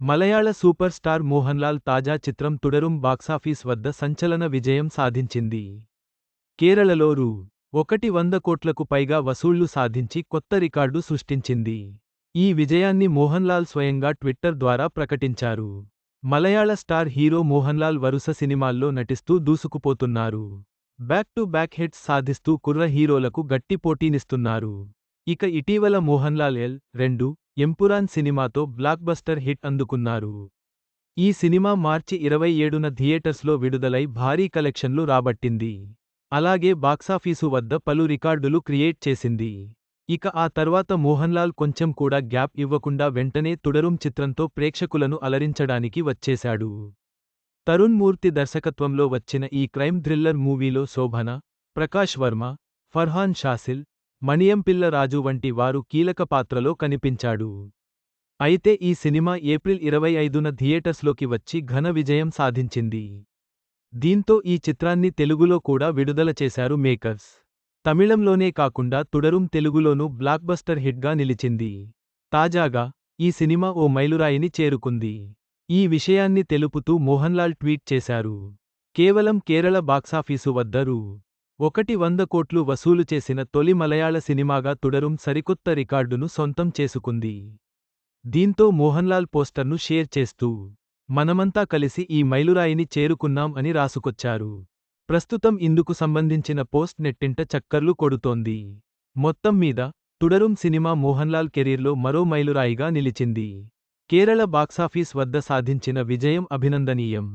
మలయాళ super star Mohan Lal తాజా చిత్రం Thudarum box office వద్ద సంచలన విజయం సాధించింది. కేరళలో రూ. 100 కోట్లకు పైగా వసూళ్లు సాధించి కొత్త రికార్డు సృష్టించింది. ఈ విజయాన్ని మోహన్ లాల్ స్వయంగా ట్విట్టర్ ద్వారా ప్రకటించారు. మలయాళ స్టార్ హీరో మోహన్ లాల్ వరుస సినిమాల్లో నటిస్తూ దూసుకుపోతున్నారు. బ్యాక్ టు బ్యాక్ హిట్స్ సాధిస్తూ కుర్ర హీరోలకు గట్టి పోటీనిస్తున్నారు. ఇక ఇటీవల మోహన్ లాల్ L2 ఎంపురాన్ సినిమాతో బ్లాక్బస్టర్ హిట్ అందుకున్నారు. ఈ సినిమా మార్చి 27న థియేటర్స్లో విడుదలై భారీ కలెక్షన్లు రాబట్టింది. అలాగే బాక్సాఫీసు వద్ద పలు రికార్డులు క్రియేట్ చేసింది. ఇక ఆ తర్వాత మోహన్ లాల్ కొంచెం కూడా గ్యాప్ ఇవ్వకుండా వెంటనే తుడరుం చిత్రంతో ప్రేక్షకులను అలరించడానికి వచ్చేశాడు. తరుణ్ మూర్తి దర్శకత్వంలో వచ్చిన ఈ క్రైమ్ థ్రిల్లర్ మూవీలో శోభన, ప్రకాష్ వర్మ, ఫర్హాన్ షాసిల్, మణియంపిల్ల రాజు వంటి వారు కీలక పాత్రలో కనిపించాడు. అయితే ఈ సినిమా ఏప్రిల్ 25న థియేటర్స్లోకి వచ్చి ఘన విజయం సాధించింది. దీంతో ఈ చిత్రాన్ని తెలుగులో కూడా విడుదల చేశారు మేకర్స్. తమిళంలోనే కాకుండా తుడరుం తెలుగులోనూ బ్లాక్బస్టర్ హిట్గా నిలిచింది. తాజాగా ఈ సినిమా ఓ మైలురాయిని చేరుకుంది. ఈ విషయాన్ని తెలుపుతూ మోహన్ లాల్ ట్వీట్ చేశారు. కేవలం కేరళ బాక్సాఫీసు వద్ద రూ. 100 కోట్లు వసూలు చేసిన తొలి మలయాళ సినిమాగా తుడరుం సరికొత్త రికార్డును సొంతం చేసుకుంది. దీంతో మోహన్ లాల్ పోస్టర్ను షేర్ చేస్తూ మనమంతా కలిసి ఈ మైలురాయిని చేరుకున్నాం అని రాసుకొచ్చారు. ప్రస్తుతం ఇందుకు సంబంధించిన పోస్ట్ నెట్టింట చక్కర్లు కొడుతోంది. మొత్తం మీద తుడరుం సినిమా మోహన్ లాల్ కెరీర్లో మరో మైలురాయిగా నిలిచింది. కేరళ బాక్సాఫీస్ వద్ద సాధించిన విజయం అభినందనీయం.